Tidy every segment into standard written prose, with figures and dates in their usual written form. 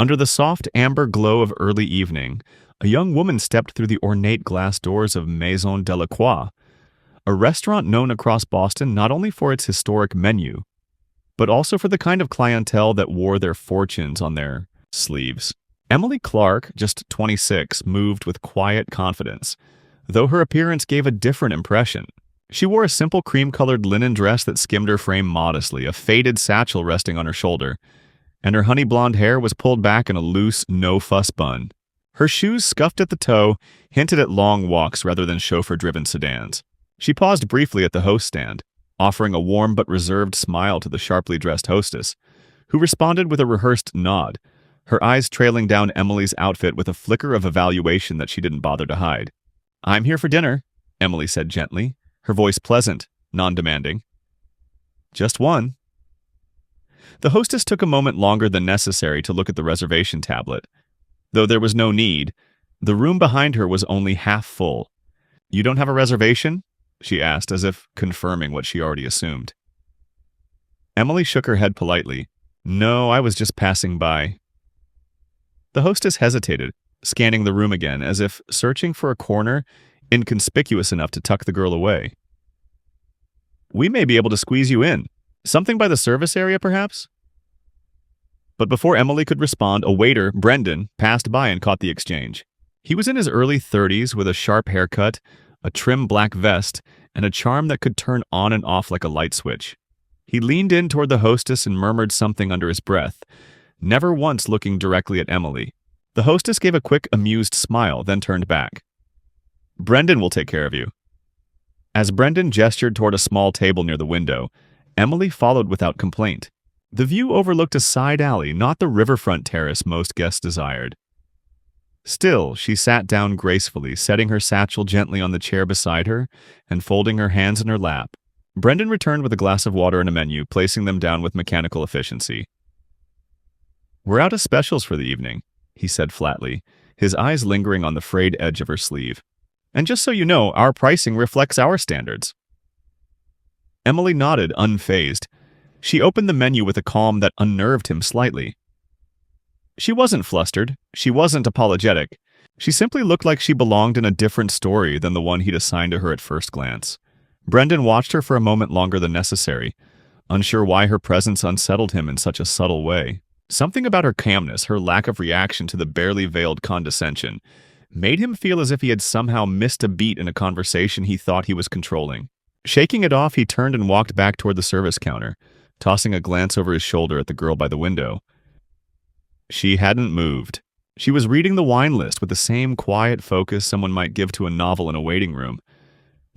Under the soft amber glow of early evening, a young woman stepped through the ornate glass doors of Maison Delacroix, a restaurant known across Boston not only for its historic menu, but also for the kind of clientele that wore their fortunes on their sleeves. Emily Clark, just 26, moved with quiet confidence, though her appearance gave a different impression. She wore a simple cream-colored linen dress that skimmed her frame modestly, a faded satchel resting on her shoulder, and her honey blonde hair was pulled back in a loose, no-fuss bun. Her shoes, scuffed at the toe, hinted at long walks rather than chauffeur-driven sedans. She paused briefly at the host stand, offering a warm but reserved smile to the sharply dressed hostess, who responded with a rehearsed nod, her eyes trailing down Emily's outfit with a flicker of evaluation that she didn't bother to hide. "I'm here for dinner," Emily said gently, her voice pleasant, non-demanding. "Just one." The hostess took a moment longer than necessary to look at the reservation tablet. Though there was no need, the room behind her was only half full. "You don't have a reservation?" she asked, as if confirming what she already assumed. Emily shook her head politely. "No, I was just passing by." The hostess hesitated, scanning the room again, as if searching for a corner inconspicuous enough to tuck the girl away. "We may be able to squeeze you in. Something by the service area, perhaps?" But before Emily could respond, a waiter, Brendan, passed by and caught the exchange. He was in his early 30s with a sharp haircut, a trim black vest, and a charm that could turn on and off like a light switch. He leaned in toward the hostess and murmured something under his breath, never once looking directly at Emily. The hostess gave a quick, amused smile, then turned back. "Brendan will take care of you." As Brendan gestured toward a small table near the window, Emily followed without complaint. The view overlooked a side alley, not the riverfront terrace most guests desired. Still, she sat down gracefully, setting her satchel gently on the chair beside her and folding her hands in her lap. Brendan returned with a glass of water and a menu, placing them down with mechanical efficiency. "We're out of specials for the evening," he said flatly, his eyes lingering on the frayed edge of her sleeve. "And just so you know, our pricing reflects our standards." Emily nodded, unfazed. She opened the menu with a calm that unnerved him slightly. She wasn't flustered. She wasn't apologetic. She simply looked like she belonged in a different story than the one he'd assigned to her at first glance. Brendan watched her for a moment longer than necessary, unsure why her presence unsettled him in such a subtle way. Something about her calmness, her lack of reaction to the barely veiled condescension, made him feel as if he had somehow missed a beat in a conversation he thought he was controlling. Shaking it off, he turned and walked back toward the service counter, tossing a glance over his shoulder at the girl by the window. She hadn't moved. She was reading the wine list with the same quiet focus someone might give to a novel in a waiting room.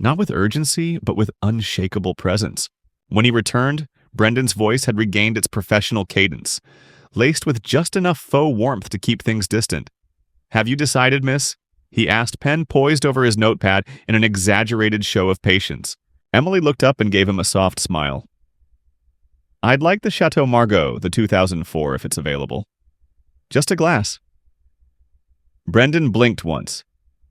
Not with urgency, but with unshakable presence. When he returned, Brendan's voice had regained its professional cadence, laced with just enough faux warmth to keep things distant. "Have you decided, miss?" he asked, pen poised over his notepad in an exaggerated show of patience. Emily looked up and gave him a soft smile. "I'd like the Chateau Margaux, the 2004, if it's available." "Just a glass." Brendan blinked once.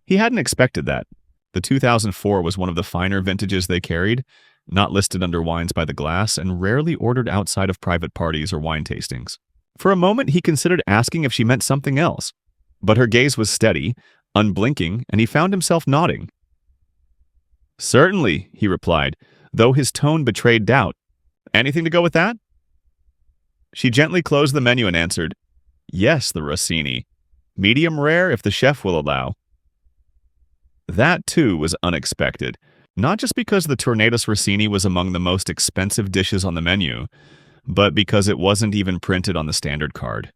He hadn't expected that. The 2004 was one of the finer vintages they carried, not listed under wines by the glass, and rarely ordered outside of private parties or wine tastings. For a moment, he considered asking if she meant something else, but her gaze was steady, unblinking, and he found himself nodding. "Certainly," he replied, though his tone betrayed doubt. "Anything to go with that?" She gently closed the menu and answered, "Yes, the Rossini. Medium rare if the chef will allow." That, too, was unexpected, not just because the Tornadoes Rossini was among the most expensive dishes on the menu, but because it wasn't even printed on the standard card.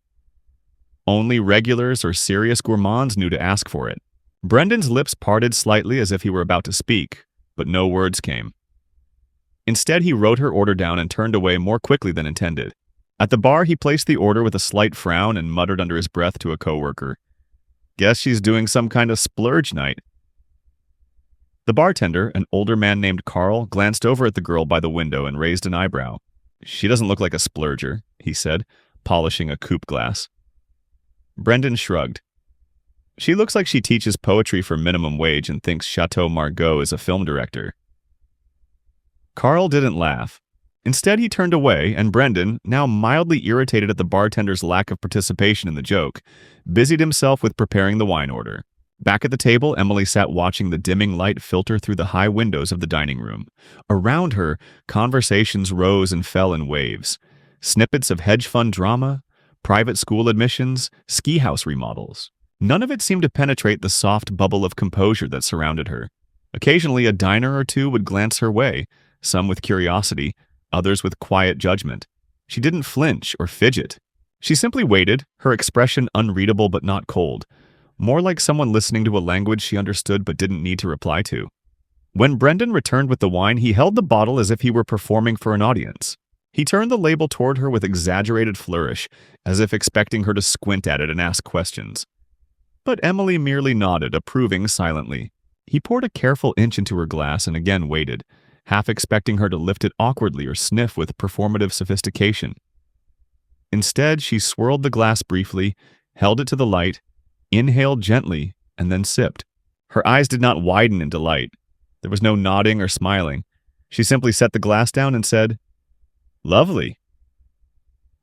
Only regulars or serious gourmands knew to ask for it. Brendan's lips parted slightly as if he were about to speak, but no words came. Instead, he wrote her order down and turned away more quickly than intended. At the bar, he placed the order with a slight frown and muttered under his breath to a coworker, "Guess she's doing some kind of splurge night." The bartender, an older man named Carl, glanced over at the girl by the window and raised an eyebrow. "She doesn't look like a splurger," he said, polishing a coupe glass. Brendan shrugged. "She looks like she teaches poetry for minimum wage and thinks Chateau Margaux is a film director." Carl didn't laugh. Instead, he turned away, and Brendan, now mildly irritated at the bartender's lack of participation in the joke, busied himself with preparing the wine order. Back at the table, Emily sat watching the dimming light filter through the high windows of the dining room. Around her, conversations rose and fell in waves. Snippets of hedge fund drama, private school admissions, ski house remodels. None of it seemed to penetrate the soft bubble of composure that surrounded her. Occasionally, a diner or two would glance her way, some with curiosity, others with quiet judgment. She didn't flinch or fidget. She simply waited, her expression unreadable but not cold, more like someone listening to a language she understood but didn't need to reply to. When Brendan returned with the wine, he held the bottle as if he were performing for an audience. He turned the label toward her with exaggerated flourish, as if expecting her to squint at it and ask questions. But Emily merely nodded, approving silently. He poured a careful inch into her glass and again waited, half expecting her to lift it awkwardly or sniff with performative sophistication. Instead, she swirled the glass briefly, held it to the light, inhaled gently, and then sipped. Her eyes did not widen in delight. There was no nodding or smiling. She simply set the glass down and said, "Lovely."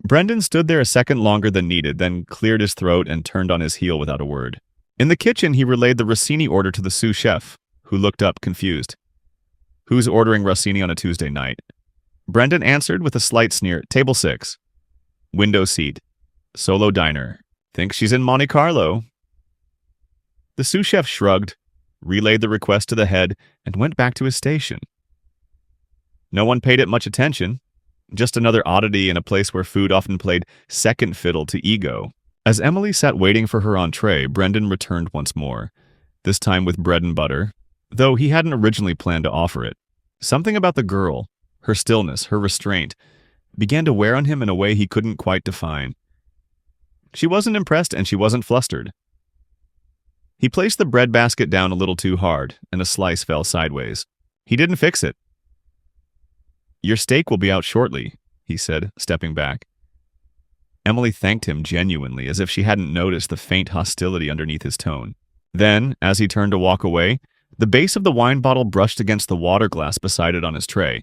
Brendan stood there a second longer than needed, then cleared his throat and turned on his heel without a word. In the kitchen, he relayed the Rossini order to the sous chef, who looked up, confused. "Who's ordering Rossini on a Tuesday night?" Brendan answered with a slight sneer, "Table 6. Window seat. Solo diner. Think she's in Monte Carlo." The sous chef shrugged, relayed the request to the head, and went back to his station. No one paid it much attention. Just another oddity in a place where food often played second fiddle to ego. As Emily sat waiting for her entree, Brendan returned once more, this time with bread and butter, though he hadn't originally planned to offer it. Something about the girl, her stillness, her restraint, began to wear on him in a way he couldn't quite define. She wasn't impressed and she wasn't flustered. He placed the breadbasket down a little too hard, and a slice fell sideways. He didn't fix it. "Your steak will be out shortly," he said, stepping back. Emily thanked him genuinely, as if she hadn't noticed the faint hostility underneath his tone. Then, as he turned to walk away, the base of the wine bottle brushed against the water glass beside it on his tray.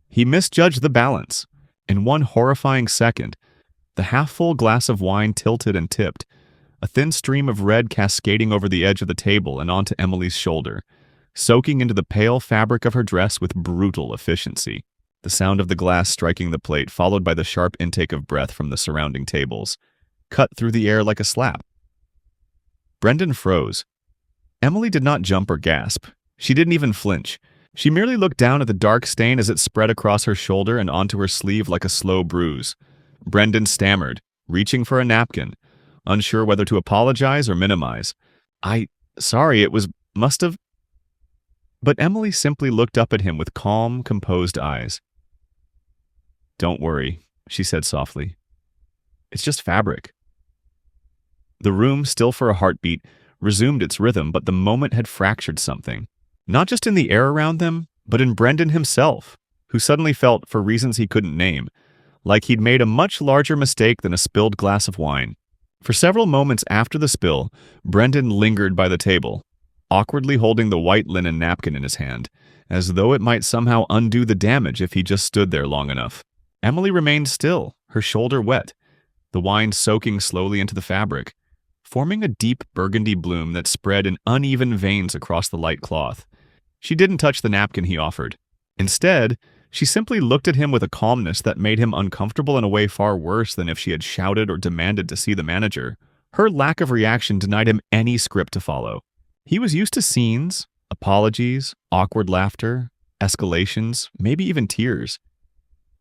He misjudged the balance. In one horrifying second, the half-full glass of wine tilted and tipped, a thin stream of red cascading over the edge of the table and onto Emily's shoulder, soaking into the pale fabric of her dress with brutal efficiency. The sound of the glass striking the plate, followed by the sharp intake of breath from the surrounding tables, cut through the air like a slap. Brendan froze. Emily did not jump or gasp. She didn't even flinch. She merely looked down at the dark stain as it spread across her shoulder and onto her sleeve like a slow bruise. Brendan stammered, reaching for a napkin, unsure whether to apologize or minimize. Sorry, it must have..." But Emily simply looked up at him with calm, composed eyes. "Don't worry," she said softly. "It's just fabric." The room, still for a heartbeat, resumed its rhythm, but the moment had fractured something. Not just in the air around them, but in Brendan himself, who suddenly felt, for reasons he couldn't name, like he'd made a much larger mistake than a spilled glass of wine. For several moments after the spill, Brendan lingered by the table, awkwardly holding the white linen napkin in his hand, as though it might somehow undo the damage if he just stood there long enough. Emily remained still, her shoulder wet, the wine soaking slowly into the fabric, forming a deep burgundy bloom that spread in uneven veins across the light cloth. She didn't touch the napkin he offered. Instead, she simply looked at him with a calmness that made him uncomfortable in a way far worse than if she had shouted or demanded to see the manager. Her lack of reaction denied him any script to follow. He was used to scenes, apologies, awkward laughter, escalations, maybe even tears.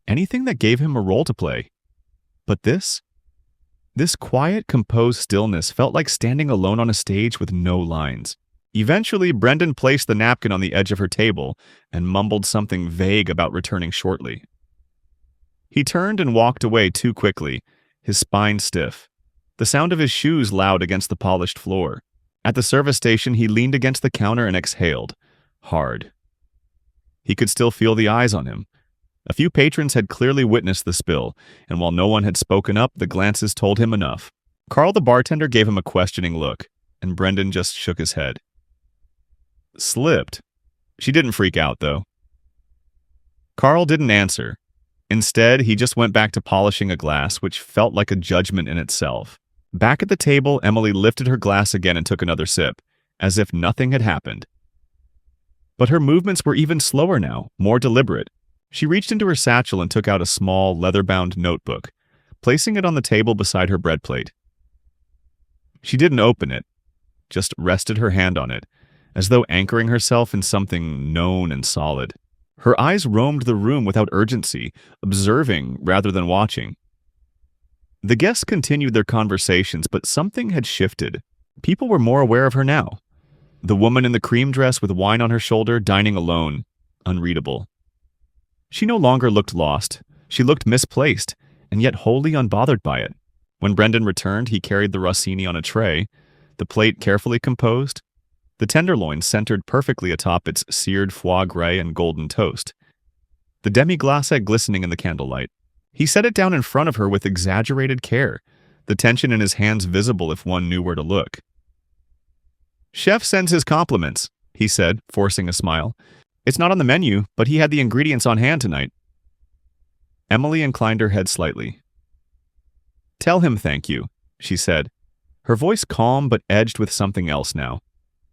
Anything that gave him a role to play. But this quiet, composed stillness felt like standing alone on a stage with no lines. Eventually, Brendan placed the napkin on the edge of her table and mumbled something vague about returning shortly. He turned and walked away too quickly, his spine stiff, the sound of his shoes loud against the polished floor. At the service station, he leaned against the counter and exhaled, hard. He could still feel the eyes on him. A few patrons had clearly witnessed the spill, and while no one had spoken up, the glances told him enough. Carl the bartender gave him a questioning look, and Brendan just shook his head. "Slipped." She didn't freak out, though. Carl didn't answer, Instead, he just went back to polishing a glass, which felt like a judgment in itself. Back at the table, Emily lifted her glass again and took another sip, as if nothing had happened. But her movements were even slower now, more deliberate. She reached into her satchel and took out a small, leather-bound notebook, placing it on the table beside her bread plate. She didn't open it, just rested her hand on it, as though anchoring herself in something known and solid. Her eyes roamed the room without urgency, observing rather than watching. The guests continued their conversations, but something had shifted. People were more aware of her now. The woman in the cream dress with wine on her shoulder, dining alone, unreadable. She no longer looked lost. She looked misplaced, and yet wholly unbothered by it. When Brendan returned, he carried the Rossini on a tray, the plate carefully composed, the tenderloin centered perfectly atop its seared foie gras and golden toast, the demi-glace glistening in the candlelight. He set it down in front of her with exaggerated care, the tension in his hands visible if one knew where to look. "Chef sends his compliments," he said, forcing a smile. "It's not on the menu, but he had the ingredients on hand tonight." Emily inclined her head slightly. "Tell him thank you," she said, her voice calm but edged with something else now,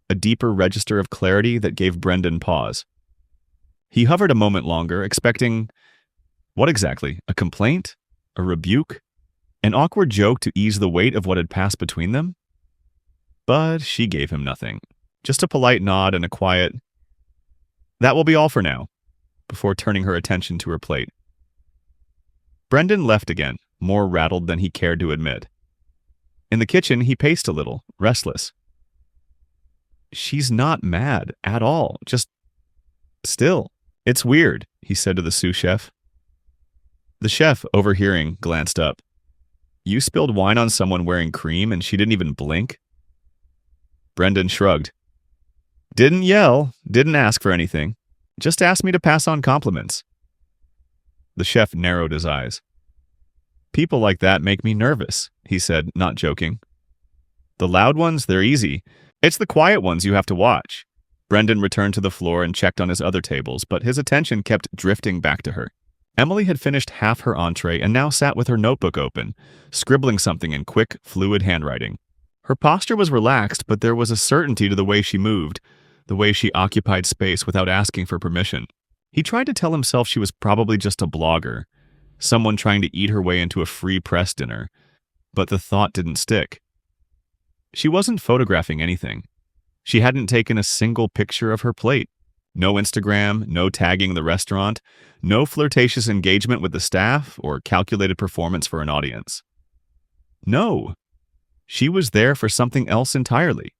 a deeper register of clarity that gave Brendan pause. He hovered a moment longer, expecting... what exactly? A complaint? A rebuke? An awkward joke to ease the weight of what had passed between them? But she gave him nothing. Just a polite nod and a quiet, "That will be all for now," before turning her attention to her plate. Brendan left again, more rattled than he cared to admit. In the kitchen, he paced a little, restless. "She's not mad at all, just still. It's weird," he said to the sous chef. The chef, overhearing, glanced up. "You spilled wine on someone wearing cream and she didn't even blink?" Brendan shrugged. "Didn't yell, didn't ask for anything. Just asked me to pass on compliments." The chef narrowed his eyes. "People like that make me nervous," he said, not joking. "The loud ones, they're easy. It's the quiet ones you have to watch." Brendan returned to the floor and checked on his other tables, but his attention kept drifting back to her. Emily had finished half her entree and now sat with her notebook open, scribbling something in quick, fluid handwriting. Her posture was relaxed, but there was a certainty to the way she moved, the way she occupied space without asking for permission. He tried to tell himself she was probably just a blogger, someone trying to eat her way into a free press dinner, but the thought didn't stick. She wasn't photographing anything. She hadn't taken a single picture of her plate. No Instagram, no tagging the restaurant, no flirtatious engagement with the staff or calculated performance for an audience. No. She was there for something else entirely.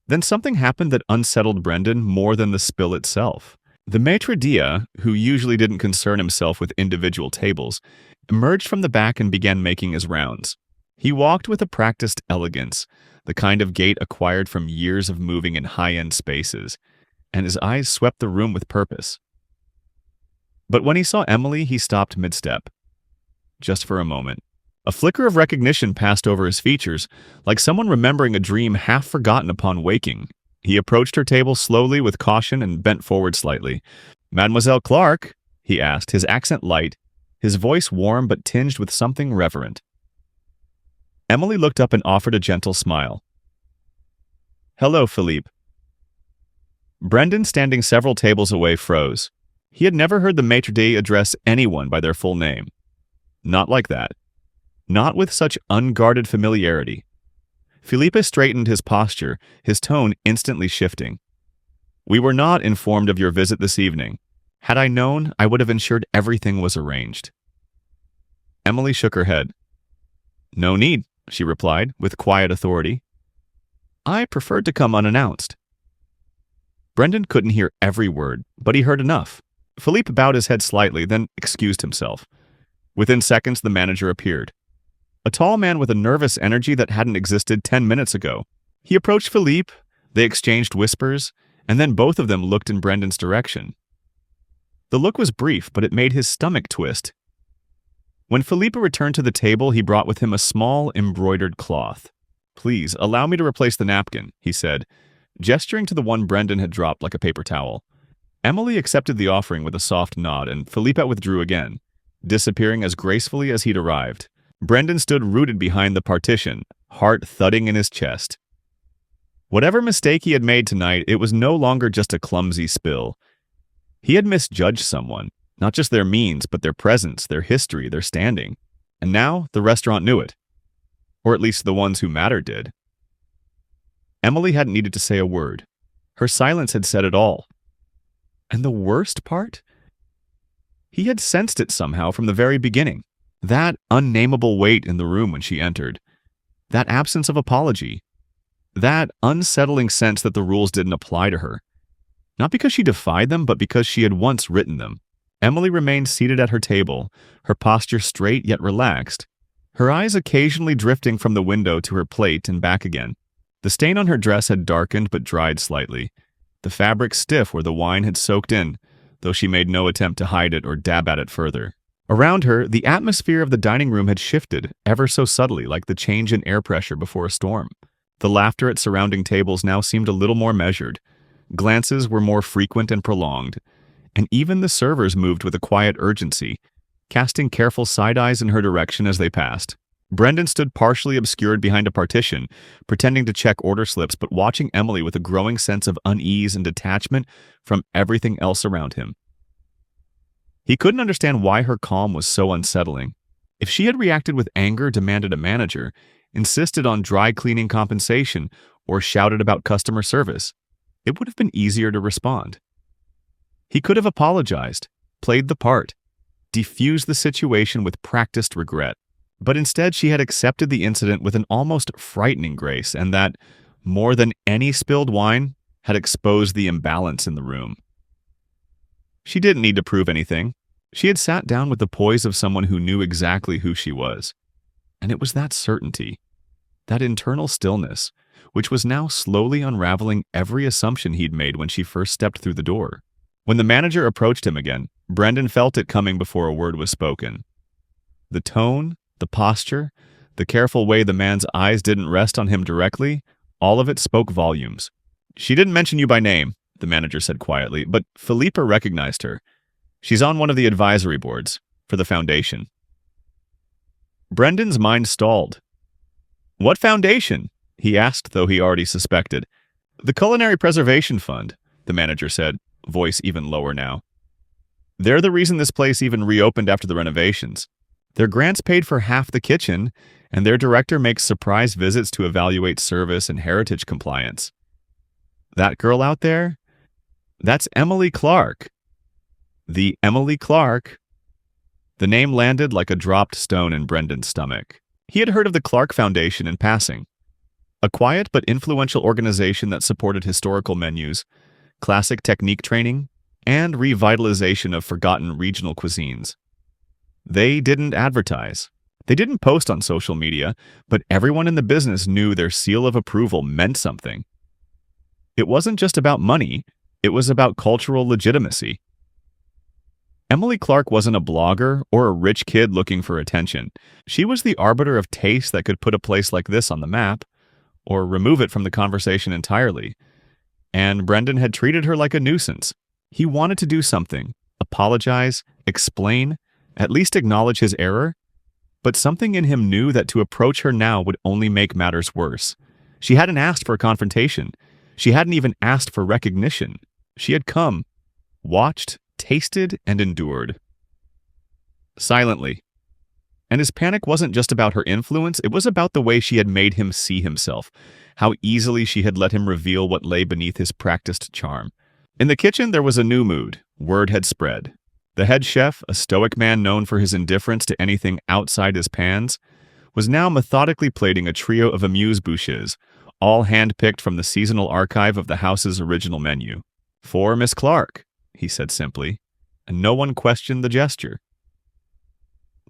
Then something happened that unsettled Brendan more than the spill itself. The maitre d', who usually didn't concern himself with individual tables, emerged from the back and began making his rounds. He walked with a practiced elegance, the kind of gait acquired from years of moving in high-end spaces, and his eyes swept the room with purpose. But when he saw Emily, he stopped mid-step. Just for a moment. A flicker of recognition passed over his features, like someone remembering a dream half forgotten upon waking. He approached her table slowly with caution and bent forward slightly. "Mademoiselle Clark?" he asked, his accent light, his voice warm but tinged with something reverent. Emily looked up and offered a gentle smile. "Hello, Philippe." Brendan, standing several tables away, froze. He had never heard the maitre d' address anyone by their full name. Not like that. Not with such unguarded familiarity. Philippe straightened his posture, his tone instantly shifting. "We were not informed of your visit this evening. Had I known, I would have ensured everything was arranged." Emily shook her head. "No need," she replied, with quiet authority. "I preferred to come unannounced." Brendan couldn't hear every word, but he heard enough. Philippe bowed his head slightly, then excused himself. Within seconds, the manager appeared. A tall man with a nervous energy that hadn't existed 10 minutes ago. He approached Philippe, they exchanged whispers, and then both of them looked in Brendan's direction. The look was brief, but it made his stomach twist. When Philippe returned to the table, he brought with him a small, embroidered cloth. "Please, allow me to replace the napkin," he said, gesturing to the one Brendan had dropped like a paper towel. Emily accepted the offering with a soft nod, and Felipe withdrew again, disappearing as gracefully as he'd arrived. Brendan stood rooted behind the partition, heart thudding in his chest. Whatever mistake he had made tonight, it was no longer just a clumsy spill. He had misjudged someone, not just their means, but their presence, their history, their standing. And now the restaurant knew it. Or at least the ones who mattered did. Emily hadn't needed to say a word. Her silence had said it all. And the worst part? He had sensed it somehow from the very beginning. That unnameable weight in the room when she entered. That absence of apology. That unsettling sense that the rules didn't apply to her. Not because she defied them, but because she had once written them. Emily remained seated at her table, her posture straight yet relaxed, her eyes occasionally drifting from the window to her plate and back again. The stain on her dress had darkened but dried slightly, the fabric stiff where the wine had soaked in, though she made no attempt to hide it or dab at it further. Around her, the atmosphere of the dining room had shifted, ever so subtly, like the change in air pressure before a storm. The laughter at surrounding tables now seemed a little more measured. Glances were more frequent and prolonged, and even the servers moved with a quiet urgency, casting careful side-eyes in her direction as they passed. Brendan stood partially obscured behind a partition, pretending to check order slips but watching Emily with a growing sense of unease and detachment from everything else around him. He couldn't understand why her calm was so unsettling. If she had reacted with anger, demanded a manager, insisted on dry cleaning compensation, or shouted about customer service, it would have been easier to respond. He could have apologized, played the part, defused the situation with practiced regret. But instead, she had accepted the incident with an almost frightening grace, and that, more than any spilled wine, had exposed the imbalance in the room. She didn't need to prove anything. She had sat down with the poise of someone who knew exactly who she was. And it was that certainty, that internal stillness, which was now slowly unraveling every assumption he'd made when she first stepped through the door. When the manager approached him again, Brendan felt it coming before a word was spoken. The tone, the posture, the careful way the man's eyes didn't rest on him directly, all of it spoke volumes. "She didn't mention you by name," the manager said quietly, but Felipa recognized her. "She's on one of the advisory boards, for the foundation." Brendan's mind stalled. "What foundation?" he asked, though he already suspected. "The Culinary Preservation Fund," the manager said, voice even lower now. "They're the reason this place even reopened after the renovations. Their grants paid for half the kitchen, and their director makes surprise visits to evaluate service and heritage compliance. That girl out there? That's Emily Clark." The Emily Clark. The name landed like a dropped stone in Brendan's stomach. He had heard of the Clark Foundation in passing. A quiet but influential organization that supported historical menus, classic technique training, and revitalization of forgotten regional cuisines. They didn't advertise. They didn't post on social media, but everyone in the business knew their seal of approval meant something. It wasn't just about money, it was about cultural legitimacy. Emily Clark wasn't a blogger or a rich kid looking for attention. She was the arbiter of taste that could put a place like this on the map, or remove it from the conversation entirely. And Brendan had treated her like a nuisance. He wanted to do something, apologize, explain, at least acknowledge his error, but something in him knew that to approach her now would only make matters worse. She hadn't asked for a confrontation. She hadn't even asked for recognition. She had come, watched, tasted, and endured. Silently. And his panic wasn't just about her influence, it was about the way she had made him see himself, how easily she had let him reveal what lay beneath his practiced charm. In the kitchen, there was a new mood. Word had spread. The head chef, a stoic man known for his indifference to anything outside his pans, was now methodically plating a trio of amuse-bouches, all hand-picked from the seasonal archive of the house's original menu. "For Miss Clark," he said simply, and no one questioned the gesture.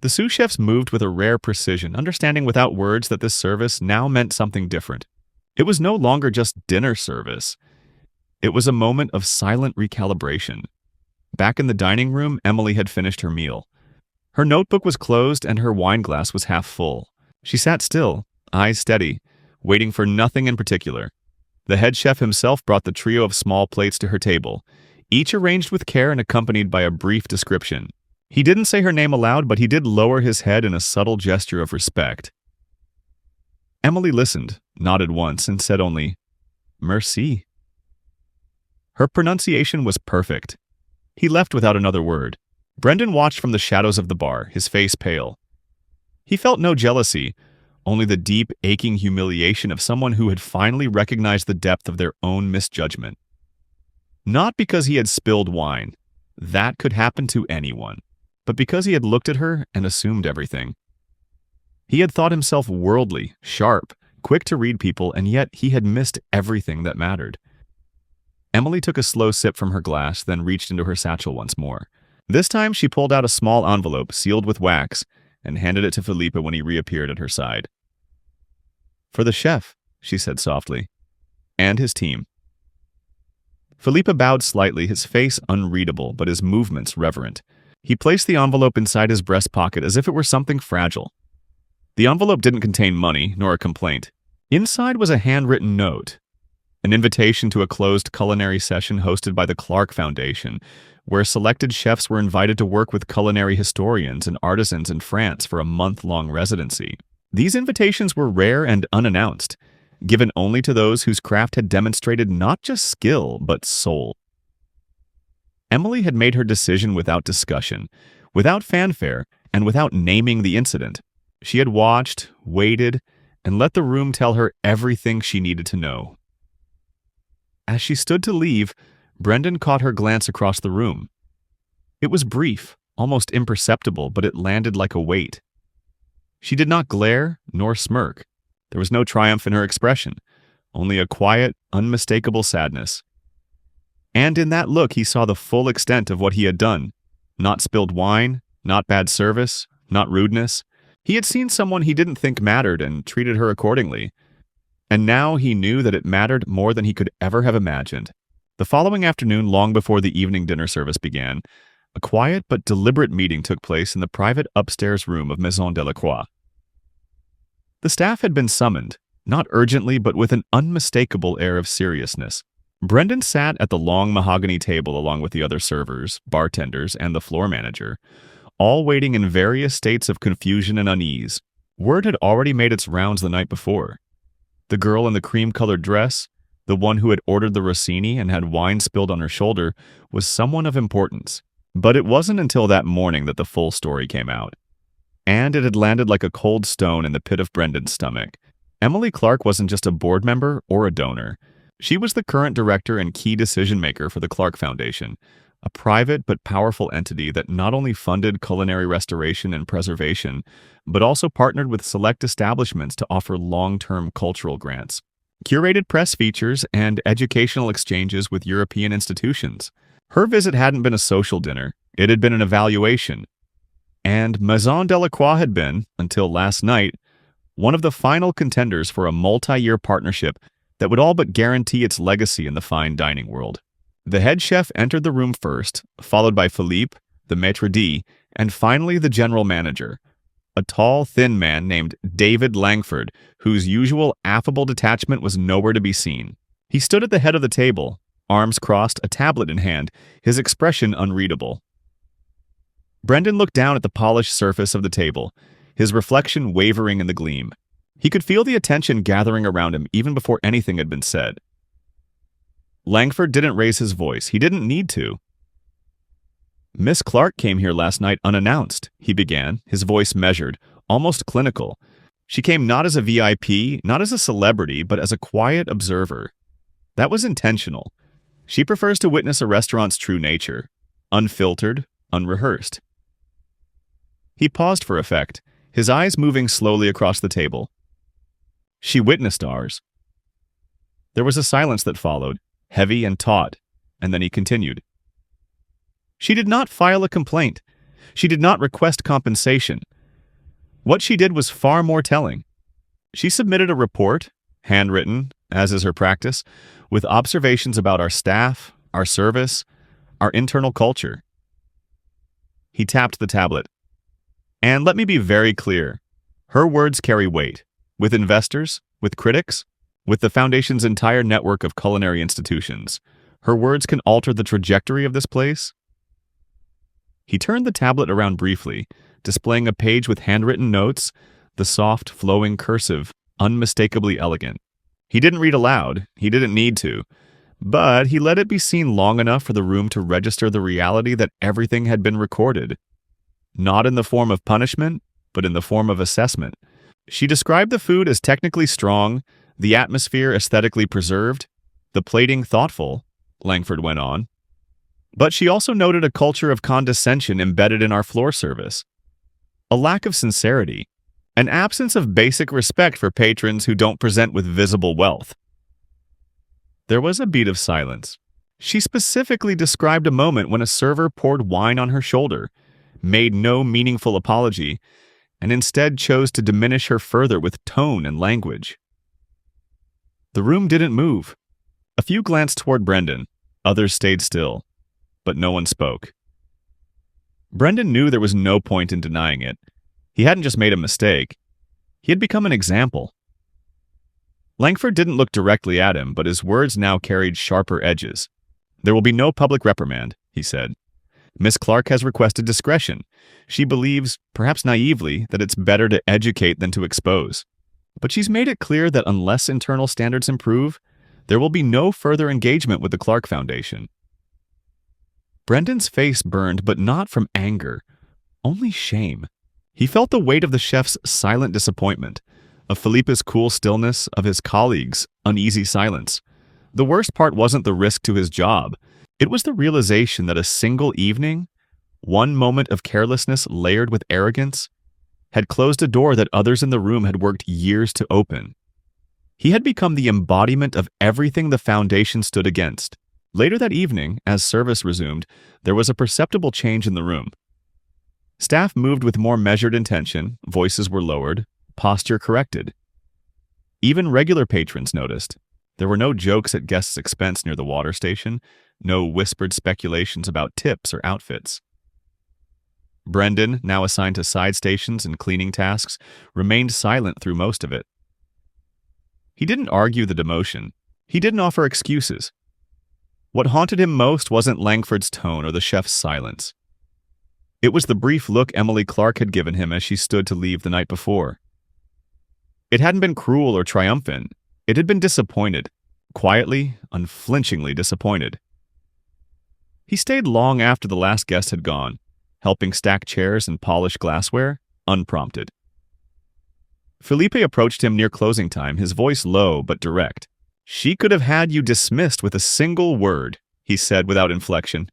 The sous chefs moved with a rare precision, understanding without words that this service now meant something different. It was no longer just dinner service. It was a moment of silent recalibration. Back in the dining room, Emily had finished her meal. Her notebook was closed and her wine glass was half full. She sat still, eyes steady, waiting for nothing in particular. The head chef himself brought the trio of small plates to her table, each arranged with care and accompanied by a brief description. He didn't say her name aloud, but he did lower his head in a subtle gesture of respect. Emily listened, nodded once, and said only, "Merci." Her pronunciation was perfect. He left without another word. Brendan watched from the shadows of the bar, his face pale. He felt no jealousy, only the deep, aching humiliation of someone who had finally recognized the depth of their own misjudgment. Not because he had spilled wine. That could happen to anyone. But because he had looked at her and assumed everything. He had thought himself worldly, sharp, quick to read people, and yet he had missed everything that mattered. Emily took a slow sip from her glass, then reached into her satchel once more. This time she pulled out a small envelope sealed with wax and handed it to Felipe when he reappeared at her side. "For the chef," she said softly, "and his team." Felipe bowed slightly, his face unreadable, but his movements reverent. He placed the envelope inside his breast pocket as if it were something fragile. The envelope didn't contain money, nor a complaint. Inside was a handwritten note, an invitation to a closed culinary session hosted by the Clark Foundation, where selected chefs were invited to work with culinary historians and artisans in France for a month-long residency. These invitations were rare and unannounced, given only to those whose craft had demonstrated not just skill, but soul. Emily had made her decision without discussion, without fanfare, and without naming the incident. She had watched, waited, and let the room tell her everything she needed to know. As she stood to leave, Brendan caught her glance across the room. It was brief, almost imperceptible, but it landed like a weight. She did not glare nor smirk. There was no triumph in her expression, only a quiet, unmistakable sadness. And in that look he saw the full extent of what he had done. Not spilled wine, not bad service, not rudeness. He had seen someone he didn't think mattered and treated her accordingly. And now he knew that it mattered more than he could ever have imagined. The following afternoon, long before the evening dinner service began, a quiet but deliberate meeting took place in the private upstairs room of Maison Delacroix. The staff had been summoned, not urgently but with an unmistakable air of seriousness. Brendan sat at the long mahogany table along with the other servers, bartenders, and the floor manager, all waiting in various states of confusion and unease. Word had already made its rounds the night before. The girl in the cream-colored dress, the one who had ordered the Rossini and had wine spilled on her shoulder, was someone of importance. But it wasn't until that morning that the full story came out. And it had landed like a cold stone in the pit of Brendan's stomach. Emily Clark wasn't just a board member or a donor. She was the current director and key decision-maker for the Clark Foundation, a private but powerful entity that not only funded culinary restoration and preservation, but also partnered with select establishments to offer long-term cultural grants, curated press features, and educational exchanges with European institutions. Her visit hadn't been a social dinner. It had been an evaluation. And Maison Delacroix had been, until last night, one of the final contenders for a multi-year partnership that would all but guarantee its legacy in the fine dining world. The head chef entered the room first, followed by Philippe, the maître d', and finally the general manager, a tall, thin man named David Langford, whose usual affable detachment was nowhere to be seen. He stood at the head of the table, arms crossed, a tablet in hand, his expression unreadable. Brendan looked down at the polished surface of the table, his reflection wavering in the gleam. He could feel the attention gathering around him even before anything had been said. Langford didn't raise his voice. He didn't need to. "Miss Clark came here last night unannounced," he began, his voice measured, almost clinical. "She came not as a VIP, not as a celebrity, but as a quiet observer. That was intentional. She prefers to witness a restaurant's true nature, unfiltered, unrehearsed." He paused for effect, his eyes moving slowly across the table. "She witnessed ours." There was a silence that followed, heavy and taut, and then he continued. "She did not file a complaint. She did not request compensation. What she did was far more telling. She submitted a report, handwritten, as is her practice, with observations about our staff, our service, our internal culture." He tapped the tablet. "And let me be very clear. Her words carry weight. With investors, with critics, with the Foundation's entire network of culinary institutions. Her words can alter the trajectory of this place. He turned the tablet around briefly, displaying a page with handwritten notes, the soft, flowing cursive, unmistakably elegant. He didn't read aloud, he didn't need to, but he let it be seen long enough for the room to register the reality that everything had been recorded. Not in the form of punishment, but in the form of assessment. She described the food as technically strong, the atmosphere aesthetically preserved, the plating thoughtful, Langford went on. But she also noted a culture of condescension embedded in our floor service. A lack of sincerity, an absence of basic respect for patrons who don't present with visible wealth. There was a beat of silence. She specifically described a moment when a server poured wine on her shoulder, made no meaningful apology, and instead chose to diminish her further with tone and language. The room didn't move. A few glanced toward Brendan, others stayed still, but no one spoke. Brendan knew there was no point in denying it. He hadn't just made a mistake. He had become an example. Langford didn't look directly at him, but his words now carried sharper edges. "There will be no public reprimand," he said. "Miss Clark has requested discretion. She believes, perhaps naively, that it's better to educate than to expose. But she's made it clear that unless internal standards improve, there will be no further engagement with the Clark Foundation." Brendan's face burned, but not from anger, only shame. He felt the weight of the chef's silent disappointment, of Felipe's cool stillness, of his colleagues' uneasy silence. The worst part wasn't the risk to his job. It was the realization that a single evening, one moment of carelessness layered with arrogance, had closed a door that others in the room had worked years to open. He had become the embodiment of everything the Foundation stood against. Later that evening, as service resumed, there was a perceptible change in the room. Staff moved with more measured intention, voices were lowered, posture corrected. Even regular patrons noticed. There were no jokes at guests' expense near the water station, no whispered speculations about tips or outfits. Brendan, now assigned to side stations and cleaning tasks, remained silent through most of it. He didn't argue the demotion. He didn't offer excuses. What haunted him most wasn't Langford's tone or the chef's silence. It was the brief look Emily Clark had given him as she stood to leave the night before. It hadn't been cruel or triumphant. It had been disappointed, quietly, unflinchingly disappointed. He stayed long after the last guest had gone, helping stack chairs and polish glassware, unprompted. Felipe approached him near closing time, his voice low but direct. "She could have had you dismissed with a single word," he said without inflection.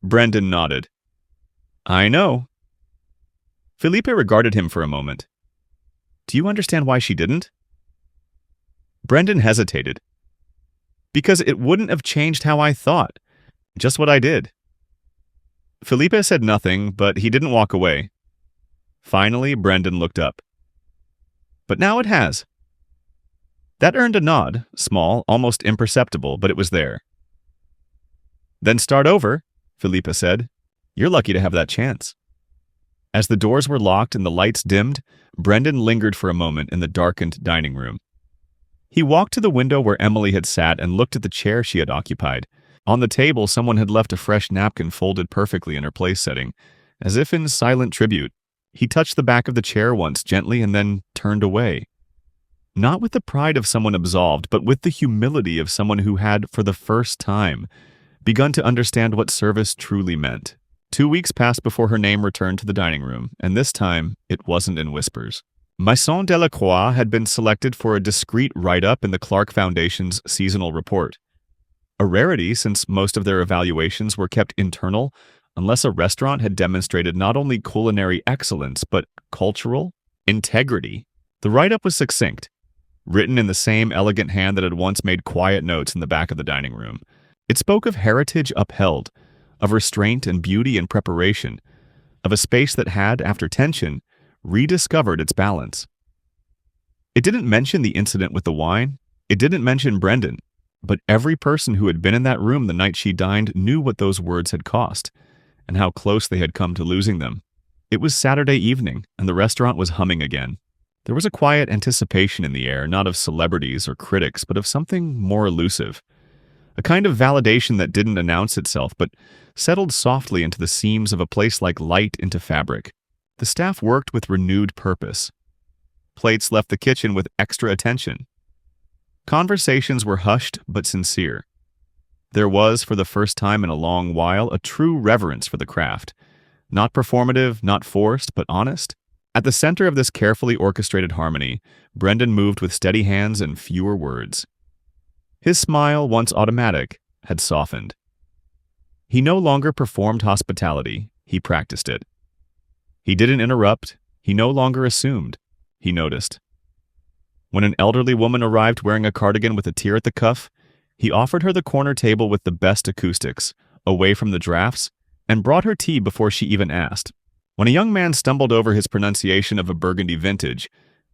Brendan nodded. "I know." Felipe regarded him for a moment. "Do you understand why she didn't?" Brendan hesitated. "Because it wouldn't have changed how I thought. Just what I did." Felipe said nothing, but he didn't walk away. Finally, Brendan looked up. "But now it has." That earned a nod, small, almost imperceptible, but it was there. "Then start over," Felipe said. "You're lucky to have that chance." As the doors were locked and the lights dimmed, Brendan lingered for a moment in the darkened dining room. He walked to the window where Emily had sat and looked at the chair she had occupied. On the table, someone had left a fresh napkin folded perfectly in her place setting, as if in silent tribute. He touched the back of the chair once gently and then turned away. Not with the pride of someone absolved, but with the humility of someone who had, for the first time, begun to understand what service truly meant. 2 weeks passed before her name returned to the dining room, and this time, it wasn't in whispers. Maison Delacroix had been selected for a discreet write-up in the Clark Foundation's seasonal report. A rarity, since most of their evaluations were kept internal, unless a restaurant had demonstrated not only culinary excellence, but cultural integrity. The write-up was succinct, written in the same elegant hand that had once made quiet notes in the back of the dining room. It spoke of heritage upheld, of restraint and beauty in preparation, of a space that had, after tension, rediscovered its balance. It didn't mention the incident with the wine. It didn't mention Brendan. But every person who had been in that room the night she dined knew what those words had cost, and how close they had come to losing them. It was Saturday evening, and the restaurant was humming again. There was a quiet anticipation in the air, not of celebrities or critics, but of something more elusive. a kind of validation that didn't announce itself but settled softly into the seams of a place like light into fabric. The staff worked with renewed purpose. Plates left the kitchen with extra attention. Conversations were hushed but sincere. There was, for the first time in a long while, a true reverence for the craft. Not performative, not forced, but honest. At the center of this carefully orchestrated harmony, Brendan moved with steady hands and fewer words. His smile, once automatic, had softened. He no longer performed hospitality, he practiced it. He didn't interrupt, he no longer assumed, he noticed. When an elderly woman arrived wearing a cardigan with a tear at the cuff, he offered her the corner table with the best acoustics, away from the drafts, and brought her tea before she even asked. When a young man stumbled over his pronunciation of a Burgundy vintage,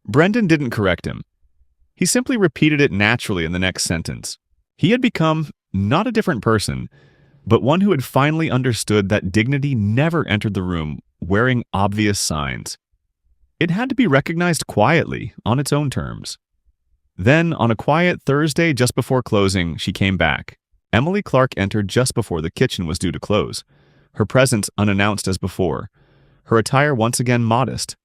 Brendan didn't correct him. He simply repeated it naturally in the next sentence. He had become not a different person, but one who had finally understood that dignity never entered the room wearing obvious signs. It had to be recognized quietly, on its own terms. Then, on a quiet Thursday just before closing, she came back. Emily Clark entered just before the kitchen was due to close, her presence unannounced as before, her attire once again modest.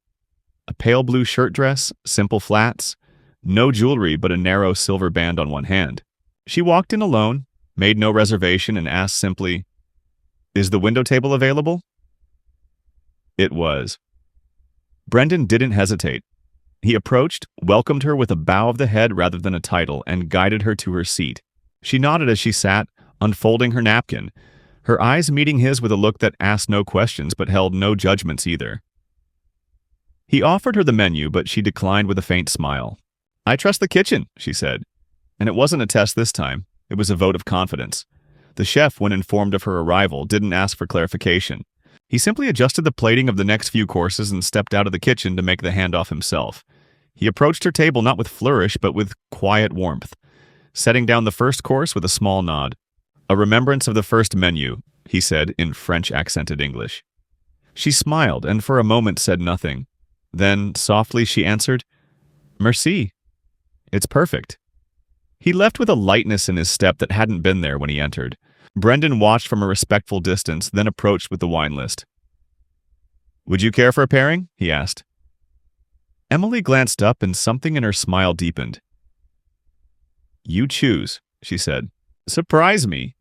A pale blue shirt dress, simple flats, no jewelry but a narrow silver band on one hand. She walked in alone, made no reservation, and asked simply, "Is the window table available?" It was. Brendan didn't hesitate. He approached, welcomed her with a bow of the head rather than a title, and guided her to her seat. She nodded as she sat, unfolding her napkin, her eyes meeting his with a look that asked no questions but held no judgments either. He offered her the menu, but she declined with a faint smile. "I trust the kitchen," she said. And it wasn't a test this time. It was a vote of confidence. The chef, when informed of her arrival, didn't ask for clarification. He simply adjusted the plating of the next few courses and stepped out of the kitchen to make the handoff himself. He approached her table not with flourish, but with quiet warmth, setting down the first course with a small nod. "A remembrance of the first menu," he said in French-accented English. She smiled and for a moment said nothing. Then, softly, she answered, "Merci. It's perfect." He left with a lightness in his step that hadn't been there when he entered. Brendan watched from a respectful distance, then approached with the wine list. "Would you care for a pairing?" he asked. Emily glanced up and something in her smile deepened. "You choose," she said. "Surprise me."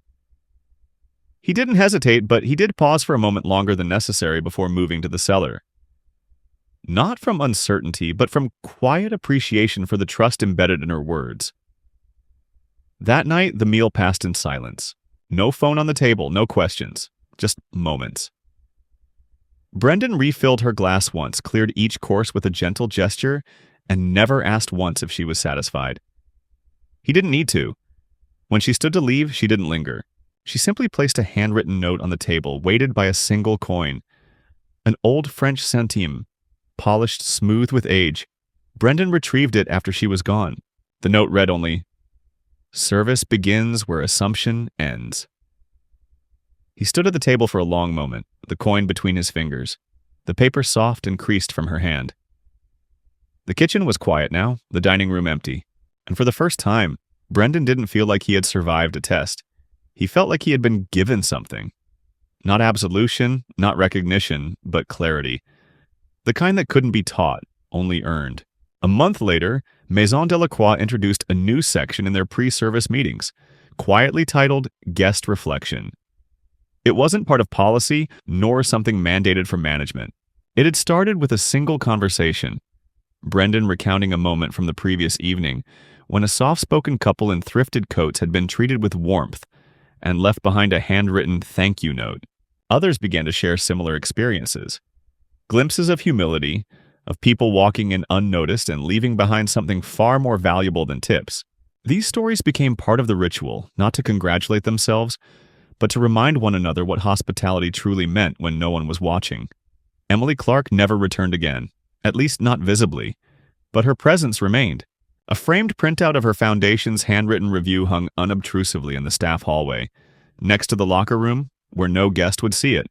He didn't hesitate, but he did pause for a moment longer than necessary before moving to the cellar. Not from uncertainty, but from quiet appreciation for the trust embedded in her words. That night, the meal passed in silence. No phone on the table, no questions, just moments. Brendan refilled her glass once, cleared each course with a gentle gesture, and never asked once if she was satisfied. He didn't need to. When she stood to leave, she didn't linger. She simply placed a handwritten note on the table, weighted by a single coin. An old French centime, polished smooth with age. Brendan retrieved it after she was gone. The note read only, "Service begins where assumption ends." He stood at the table for a long moment, the coin between his fingers, the paper soft and creased from her hand. The kitchen was quiet now, the dining room empty, and for the first time, Brendan didn't feel like he had survived a test. He felt like he had been given something. Not absolution, not recognition, but clarity. The kind that couldn't be taught, only earned. A month later, Maison Delacroix introduced a new section in their pre-service meetings, quietly titled Guest Reflection. It wasn't part of policy, nor something mandated from management. It had started with a single conversation. Brendan recounting a moment from the previous evening, when a soft-spoken couple in thrifted coats had been treated with warmth and left behind a handwritten thank you note. Others began to share similar experiences. Glimpses of humility, of people walking in unnoticed and leaving behind something far more valuable than tips. These stories became part of the ritual, not to congratulate themselves, but to remind one another what hospitality truly meant when no one was watching. Emily Clark never returned again, at least not visibly, but her presence remained. A framed printout of her foundation's handwritten review hung unobtrusively in the staff hallway, next to the locker room, where no guest would see it,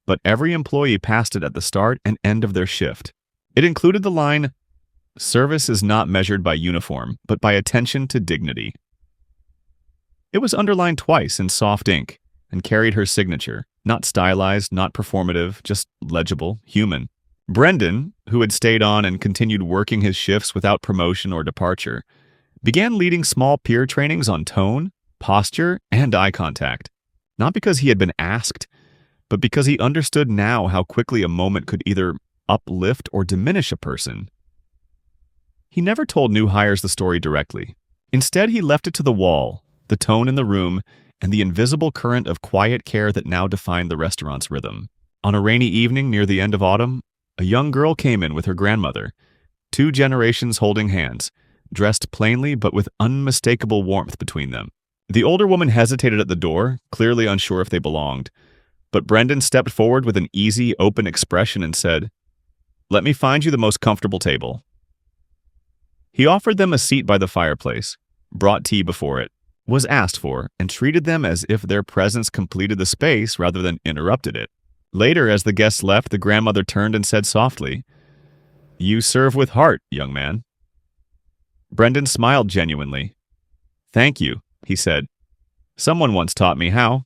but every employee passed it at the start and end of their shift. It included the line, "Service is not measured by uniform, but by attention to dignity." It was underlined twice in soft ink and carried her signature. Not stylized, not performative, just legible, human. Brendan, who had stayed on and continued working his shifts without promotion or departure, began leading small peer trainings on tone, posture, and eye contact. Not because he had been asked, but because he understood now how quickly a moment could either uplift or diminish a person. He never told new hires the story directly. Instead, he left it to the wall, the tone in the room, and the invisible current of quiet care that now defined the restaurant's rhythm. On a rainy evening near the end of autumn, a young girl came in with her grandmother, 2 generations holding hands, dressed plainly but with unmistakable warmth between them. The older woman hesitated at the door, clearly unsure if they belonged, but Brendan stepped forward with an easy, open expression and said, "Let me find you the most comfortable table." He offered them a seat by the fireplace, brought tea before it, was asked for, and treated them as if their presence completed the space rather than interrupted it. Later, as the guests left, the grandmother turned and said softly, "You serve with heart, young man." Brendan smiled genuinely. "Thank you," he said. "Someone once taught me how."